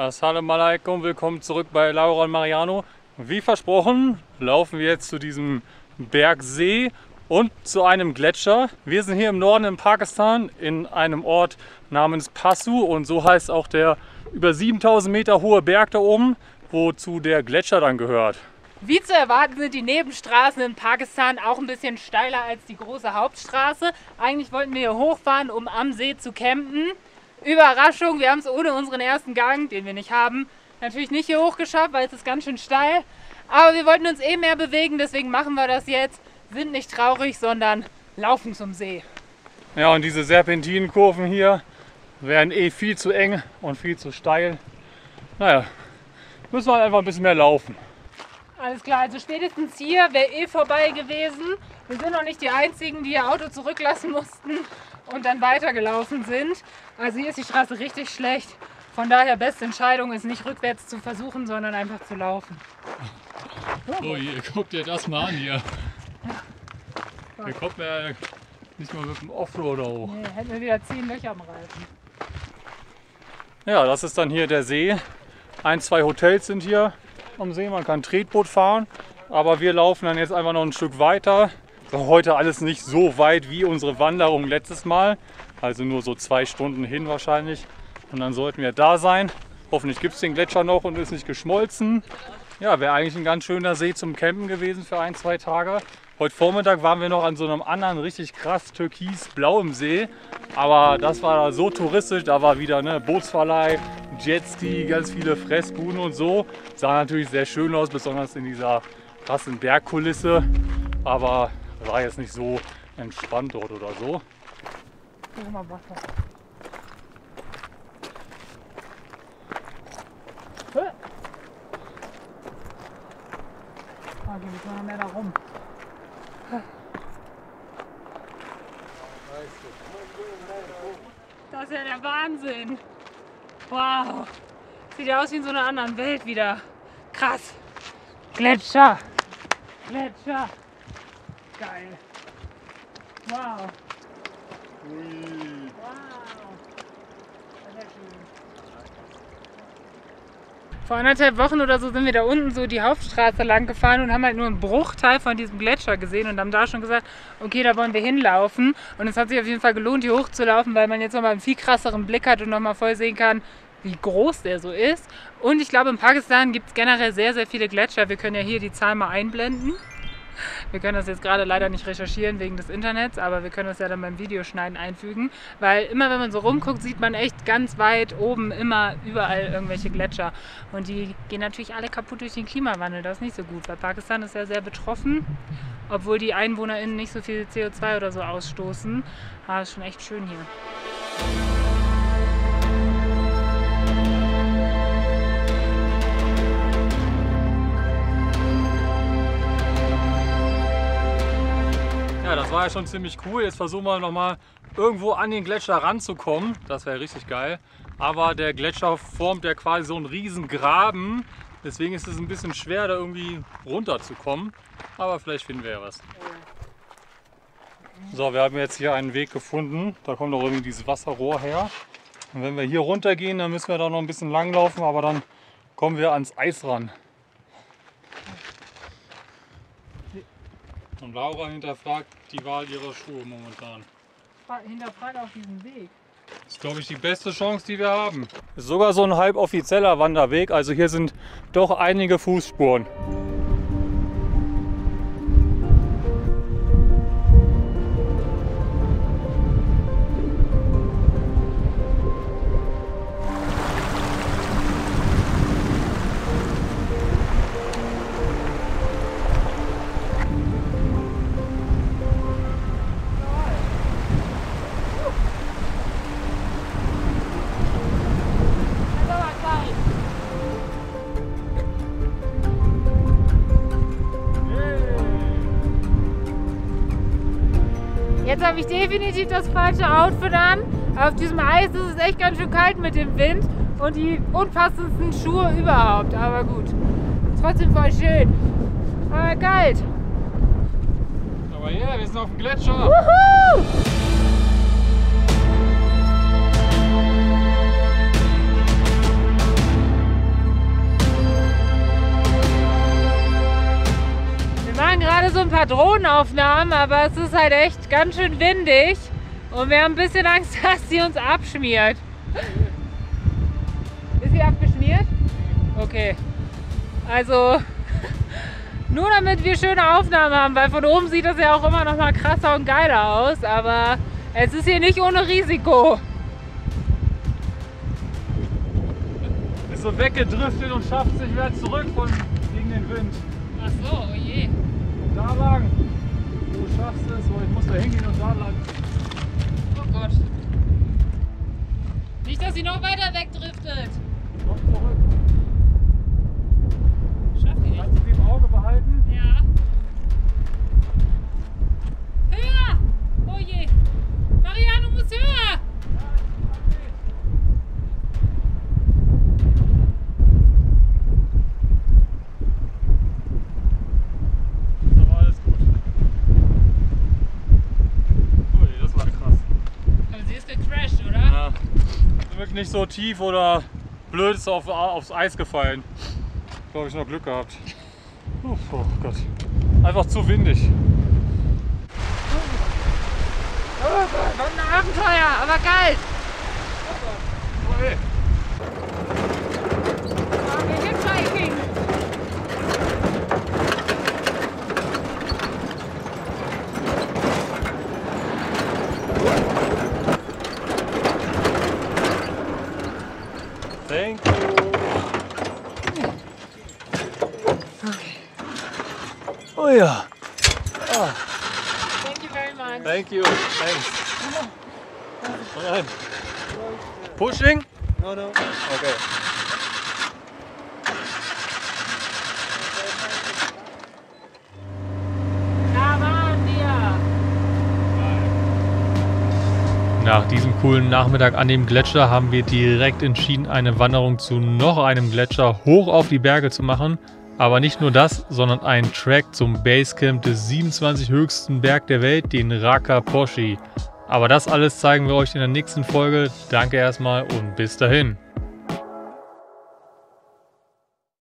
Assalamu alaikum, willkommen zurück bei Laura und Mariano. Wie versprochen laufen wir jetzt zu diesem Bergsee und zu einem Gletscher. Wir sind hier im Norden in Pakistan in einem Ort namens Passu und so heißt auch der über 7000 Meter hohe Berg da oben, wozu der Gletscher dann gehört. Wie zu erwarten sind die Nebenstraßen in Pakistan auch ein bisschen steiler als die große Hauptstraße. Eigentlich wollten wir hier hochfahren, um am See zu campen. Überraschung, wir haben es ohne unseren ersten Gang, den wir nicht haben, natürlich nicht hier hoch geschafft, weil es ist ganz schön steil. Aber wir wollten uns eh mehr bewegen, deswegen machen wir das jetzt. Sind nicht traurig, sondern laufen zum See. Ja, und diese Serpentinenkurven hier wären eh viel zu eng und viel zu steil. Naja, müssen wir halt einfach ein bisschen mehr laufen. Alles klar, also spätestens hier wäre eh vorbei gewesen. Wir sind noch nicht die Einzigen, die ihr Auto zurücklassen mussten und dann weitergelaufen sind. Also hier ist die Straße richtig schlecht. Von daher beste Entscheidung ist nicht rückwärts zu versuchen, sondern einfach zu laufen. Oh je, guck dir das mal an hier. Hier kommt man ja nicht mal mit dem Offroader hoch. Nee, hätten wir wieder 10 Löcher am Reifen. Ja, das ist dann hier der See. 1, 2 Hotels sind hier am See, man kann Tretboot fahren. Aber wir laufen dann jetzt einfach noch ein Stück weiter. Heute alles nicht so weit wie unsere Wanderung letztes Mal. Also nur so 2 Stunden hin wahrscheinlich. Und dann sollten wir da sein. Hoffentlich gibt es den Gletscher noch und ist nicht geschmolzen. Ja, wäre eigentlich ein ganz schöner See zum Campen gewesen für 1, 2 Tage. Heute Vormittag waren wir noch an so einem anderen richtig krass türkis-blauem See. Aber das war so touristisch, da war wieder Bootsverleih, Jetski, ganz viele Fressbuden und so. Sah natürlich sehr schön aus, besonders in dieser krassen Bergkulisse. Aber war jetzt nicht so entspannt dort oder so. Guck mal, Wasser. Okay, wir können noch mehr da rum. Das ist ja der Wahnsinn. Wow. Sieht ja aus wie in so einer anderen Welt wieder. Krass. Gletscher. Gletscher. Geil. Wow. Wow. Sehr schön. Vor 1,5 Wochen oder so sind wir da unten so die Hauptstraße lang gefahren und haben halt nur einen Bruchteil von diesem Gletscher gesehen und haben da schon gesagt, okay, da wollen wir hinlaufen. Und es hat sich auf jeden Fall gelohnt, hier hochzulaufen, weil man jetzt nochmal einen viel krasseren Blick hat und nochmal voll sehen kann, wie groß der so ist. Und ich glaube, in Pakistan gibt es generell sehr, sehr viele Gletscher. Wir können ja hier die Zahl mal einblenden. Wir können das jetzt gerade leider nicht recherchieren wegen des Internets, aber wir können das ja dann beim Videoschneiden einfügen, weil immer wenn man so rumguckt, sieht man echt ganz weit oben immer überall irgendwelche Gletscher und die gehen natürlich alle kaputt durch den Klimawandel. Das ist nicht so gut, weil Pakistan ist ja sehr betroffen, obwohl die EinwohnerInnen nicht so viel CO2 oder so ausstoßen. Aber es ist schon echt schön hier. Ja, das war ja schon ziemlich cool. Jetzt versuchen wir nochmal irgendwo an den Gletscher ranzukommen. Das wäre richtig geil. Aber der Gletscher formt ja quasi so einen riesen Graben. Deswegen ist es ein bisschen schwer, da irgendwie runterzukommen. Aber vielleicht finden wir ja was. So, wir haben jetzt hier einen Weg gefunden. Da kommt auch irgendwie dieses Wasserrohr her. Und wenn wir hier runter gehen, dann müssen wir da noch ein bisschen lang laufen. Aber dann kommen wir ans Eis ran. Und Laura hinterfragt die Wahl ihrer Schuhe momentan. Hinterfragt auf diesen Weg. Das ist, glaube ich, die beste Chance, die wir haben. Ist sogar so ein halb offizieller Wanderweg, also hier sind doch einige Fußspuren. Jetzt habe ich definitiv das falsche Outfit an. Auf diesem Eis ist es echt ganz schön kalt mit dem Wind und die unpassendsten Schuhe überhaupt. Aber gut, trotzdem voll schön. Aber kalt. Aber ja, wir sind auf dem Gletscher. Wuhu! paar Drohnenaufnahmen, aber es ist halt echt ganz schön windig. Und wir haben ein bisschen Angst, dass sie uns abschmiert. Ist sie abgeschmiert? Okay. Also, nur damit wir schöne Aufnahmen haben, weil von oben sieht das ja auch immer noch mal krasser und geiler aus. Aber es ist hier nicht ohne Risiko. Ist so weggedriftet und schafft sich wieder zurück gegen den Wind. Ach so, oh je. Da lang. Du schaffst es, aber ich muss da hingehen und da landen. Oh Gott. Nicht, dass sie noch weiter wegdriftet. Komm zurück. Schaff ich. Kannst du sie im Auge behalten? Ja. Höher! Oh je. Marianne, du musst höher! Ist aber alles gut. Ui, das war krass. Aber sie ist gecrashed, oder? Ja. Wirklich nicht so tief oder blöd ist aufs Eis gefallen. Glaube ich noch Glück gehabt. Oh Gott. Einfach zu windig. Oh Gott, was ein Abenteuer, aber geil! Oh, hey. Machen wir Hitchhiking! Thank you. Okay. Oh ja. Ah, Thank you very much. thank you. Thanks. Nein. Pushing? No, no. Okay. Da waren wir! Nach diesem coolen Nachmittag an dem Gletscher haben wir direkt entschieden, eine Wanderung zu noch einem Gletscher hoch auf die Berge zu machen. Aber nicht nur das, sondern einen Track zum Basecamp des 27 höchsten Berg der Welt, den Rakaposhi. Aber das alles zeigen wir euch in der nächsten Folge. Danke erstmal und bis dahin.